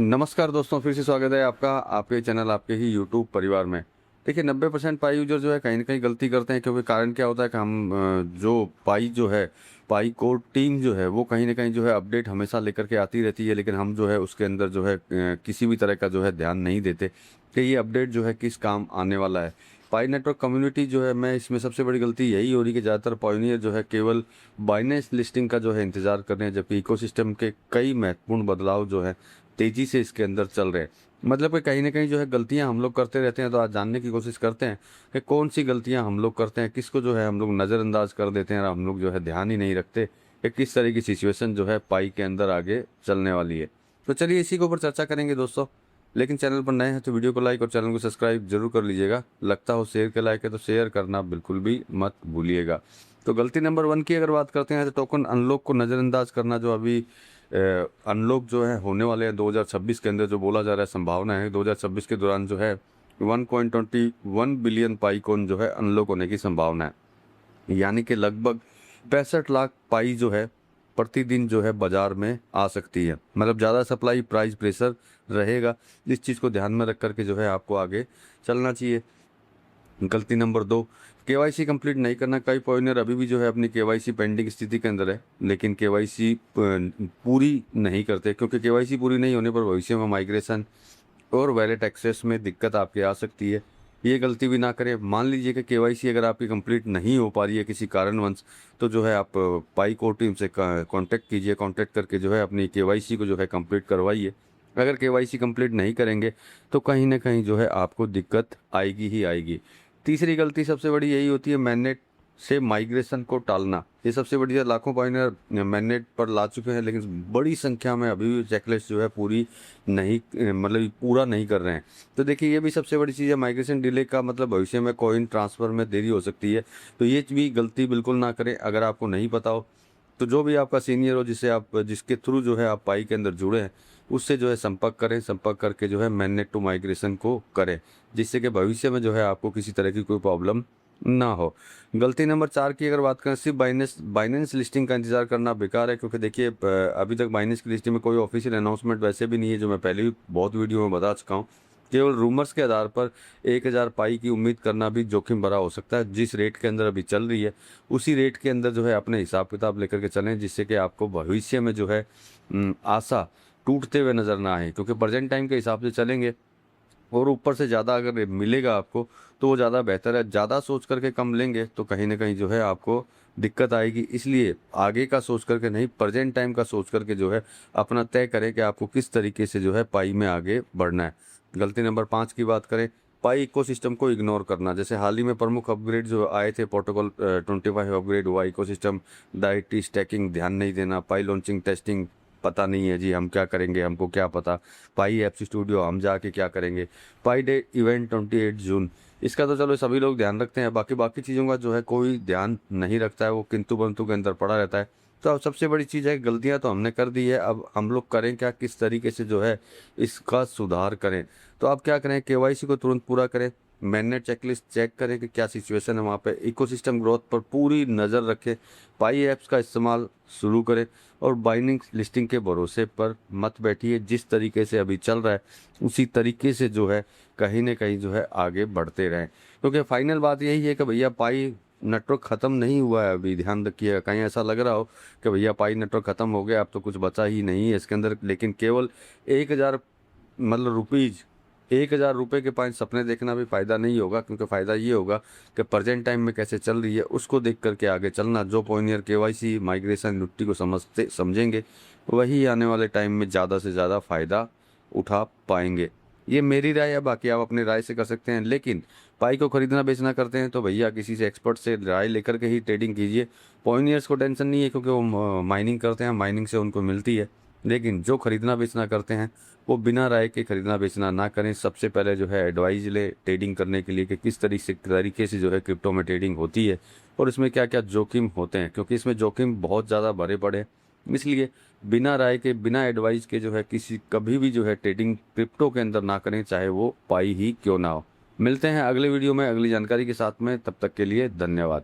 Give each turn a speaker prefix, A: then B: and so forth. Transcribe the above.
A: नमस्कार दोस्तों, फिर से स्वागत है आपका आपके चैनल आपके ही यूट्यूब परिवार में। देखिए 90% पाई यूजर जो है कहीं ना कहीं गलती करते हैं, क्योंकि कारण क्या होता है कि हम जो पाई जो है पाई कोड टीम जो है वो कहीं ना कहीं जो है अपडेट हमेशा लेकर के आती रहती है, लेकिन हम जो है उसके अंदर जो है किसी भी तरह का जो है ध्यान नहीं देते कि ये अपडेट जो है किस काम आने वाला है। पाई नेटवर्क कम्युनिटी जो है, मैं इसमें सबसे बड़ी गलती यही हो रही है कि ज़्यादातर पायोनियर जो है केवल बाइनेंस लिस्टिंग का जो है इंतज़ार कर रहे हैं, जबकि इकोसिस्टम के कई महत्वपूर्ण बदलाव जो है तेजी से इसके अंदर चल रहे हैं। मतलब कि कहीं ना कहीं जो है गलतियां हम लोग करते रहते हैं। तो आज जानने की कोशिश करते हैं कि कौन सी गलतियां हम लोग करते हैं, किसको जो है हम लोग नज़रअंदाज कर देते हैं और हम लोग जो है ध्यान ही नहीं रखते कि किस तरह की सिचुएशन जो है पाई के अंदर आगे चलने वाली है। तो चलिए इसी के ऊपर चर्चा करेंगे दोस्तों। लेकिन चैनल पर नए हैं तो वीडियो को लाइक और चैनल को सब्सक्राइब जरूर कर लीजिएगा। लगता हो शेयर के लायक है तो शेयर करना बिल्कुल भी मत भूलिएगा। तो गलती नंबर 1 की अगर बात करते हैं तो टोकन अनलॉक को नज़रअंदाज करना। जो अभी अनलॉक जो है होने वाले हैं 2026 के अंदर, जो बोला जा रहा है संभावना है 2026 के दौरान जो है 1.21 बिलियन पाई कॉइन जो है अनलॉक होने की संभावना है। यानी कि लगभग 65 लाख पाई जो है प्रतिदिन जो है बाजार में आ सकती है। मतलब ज़्यादा सप्लाई प्राइस प्रेशर रहेगा, इस चीज़ को ध्यान में रख करके जो है आपको आगे चलना चाहिए। गलती नंबर 2, केवाईसी कंप्लीट नहीं करना। कई पॉइंटर अभी भी जो है अपनी केवाईसी पेंडिंग स्थिति के अंदर है, लेकिन केवाईसी पूरी नहीं करते, क्योंकि केवाईसी पूरी नहीं होने पर भविष्य में माइग्रेशन और वैलेट एक्सेस में दिक्कत आपके आ सकती है। ये गलती भी ना करें। मान लीजिए कि केवाईसी अगर आपकी कंप्लीट नहीं हो पा रही है किसी कारणवश, तो जो है आप पाई कोर टीम से कांटेक्ट कीजिए। कांटेक्ट करके जो है अपनी केवाईसी को जो है कंप्लीट करवाइए। अगर केवाईसी कंप्लीट नहीं करेंगे तो कहीं ना कहीं जो है आपको दिक्कत आएगी ही आएगी। तीसरी गलती सबसे बड़ी यही होती है मैननेट से माइग्रेशन को टालना। ये सबसे बड़ी है। लाखों पॉइंटर मैननेट पर ला चुके हैं, लेकिन बड़ी संख्या में अभी भी चेकलिस्ट जो है पूरी नहीं, मतलब पूरा नहीं कर रहे हैं। तो देखिए ये भी सबसे बड़ी चीज़ है। माइग्रेशन डिले का मतलब भविष्य में कॉइन ट्रांसफ़र में देरी हो सकती है। तो ये भी गलती बिल्कुल ना करें। अगर आपको नहीं पता हो तो जो भी आपका सीनियर हो, जिसके थ्रू जो है आप पाई के अंदर जुड़े हैं, उससे जो है संपर्क करें। संपर्क करके जो है मैननेट टू माइग्रेशन को करें, जिससे कि भविष्य में जो है आपको किसी तरह की कोई प्रॉब्लम ना हो। गलती नंबर 4 की अगर बात करें, सिर्फ बाइनेंस लिस्टिंग का इंतजार करना बेकार है। क्योंकि देखिए अभी तक बाइनेंस की लिस्टिंग में कोई ऑफिशियल अनाउंसमेंट वैसे भी नहीं है, जो मैं पहले भी बहुत वीडियो में बता चुका हूँ। केवल रूमर्स के आधार पर 1000 पाई की उम्मीद करना भी जोखिम भरा हो सकता है। जिस रेट के अंदर अभी चल रही है उसी रेट के अंदर जो है अपने हिसाब किताब लेकर के चलें, जिससे कि आपको भविष्य में जो है आशा टूटते हुए नज़र ना आए। क्योंकि प्रेजेंट टाइम के हिसाब से चलेंगे और ऊपर से ज़्यादा अगर मिलेगा आपको तो वो ज़्यादा बेहतर है। ज़्यादा सोच करके कम लेंगे तो कहीं ना कहीं जो है आपको दिक्कत आएगी। इसलिए आगे का सोच करके नहीं, प्रेजेंट टाइम का सोच करके जो है अपना तय करें कि आपको किस तरीके से जो है पाई में आगे बढ़ना है। गलती नंबर 5 की बात करें, पाई इकोसिस्टम को इग्नोर करना। जैसे हाल ही में प्रमुख अपग्रेड जो आए थे, प्रोटोकॉल 25 अपग्रेड हुआ, इकोसिस्टम डायरेक्टली स्टैकिंग ध्यान नहीं देना, पाई लॉन्चिंग टेस्टिंग पता नहीं है जी, हम क्या करेंगे, हमको क्या पता, पाई एप्स स्टूडियो हम जाके क्या करेंगे, पाई डे इवेंट 28 जून, इसका तो चलो सभी लोग ध्यान रखते हैं। बाकी बाकी चीज़ों का जो है कोई ध्यान नहीं रखता है, वो किंतु परंतु के अंदर पड़ा रहता है। तो अब सबसे बड़ी चीज़ है, गलतियां तो हमने कर दी है, अब हम लोग करें क्या, किस तरीके से जो है इसका सुधार करें। तो आप क्या करें, केवाईसी को तुरंत पूरा करें। मैननेट चेकलिस्ट चेक करें कि क्या सिचुएशन है वहाँ पे। इकोसिस्टम ग्रोथ पर पूरी नज़र रखें। पाई ऐप्स का इस्तेमाल शुरू करें और बाइनिंग लिस्टिंग के भरोसे पर मत बैठिए। जिस तरीके से अभी चल रहा है उसी तरीके से जो है कहीं ना कहीं जो है आगे बढ़ते रहें। क्योंकि फाइनल बात यही है कि भैया पाई नेटवर्क ख़त्म नहीं हुआ है अभी। ध्यान रखिएगा, कहीं ऐसा लग रहा हो कि भैया पाई नेटवर्क ख़त्म हो गया, अब तो कुछ बचा ही नहीं है इसके अंदर। लेकिन केवल 1000 मतलब रुपीज़ 1000 रुपये के 5 सपने देखना भी फ़ायदा नहीं होगा। क्योंकि फ़ायदा ये होगा कि प्रेजेंट टाइम में कैसे चल रही है उसको देख करके आगे चलना। जो पॉइनियर केवाईसी माइग्रेशन निफ्टी को समझेंगे वही आने वाले टाइम में ज़्यादा से ज़्यादा फ़ायदा उठा पाएंगे। ये मेरी राय है, बाकी आप अपनी राय से कर सकते हैं। लेकिन पाई को खरीदना बेचना करते हैं तो भैया किसी से एक्सपर्ट से राय लेकर के ही ट्रेडिंग कीजिए। पॉइनियर्स को टेंशन नहीं है, क्योंकि वो माइनिंग करते हैं, माइनिंग से उनको मिलती है। लेकिन जो खरीदना बेचना करते हैं वो बिना राय के खरीदना बेचना ना करें। सबसे पहले जो है एडवाइस ले ट्रेडिंग करने के लिए कि किस तरीके से जो है क्रिप्टो में ट्रेडिंग होती है और इसमें क्या क्या जोखिम होते हैं, क्योंकि इसमें जोखिम बहुत ज़्यादा भरे पड़े हैं। इसलिए बिना राय के बिना एडवाइस के जो है किसी कभी भी जो है ट्रेडिंग क्रिप्टो के अंदर ना करें, चाहे वो पाई ही क्यों ना हो। मिलते हैं अगले वीडियो में अगली जानकारी के साथ में, तब तक के लिए धन्यवाद।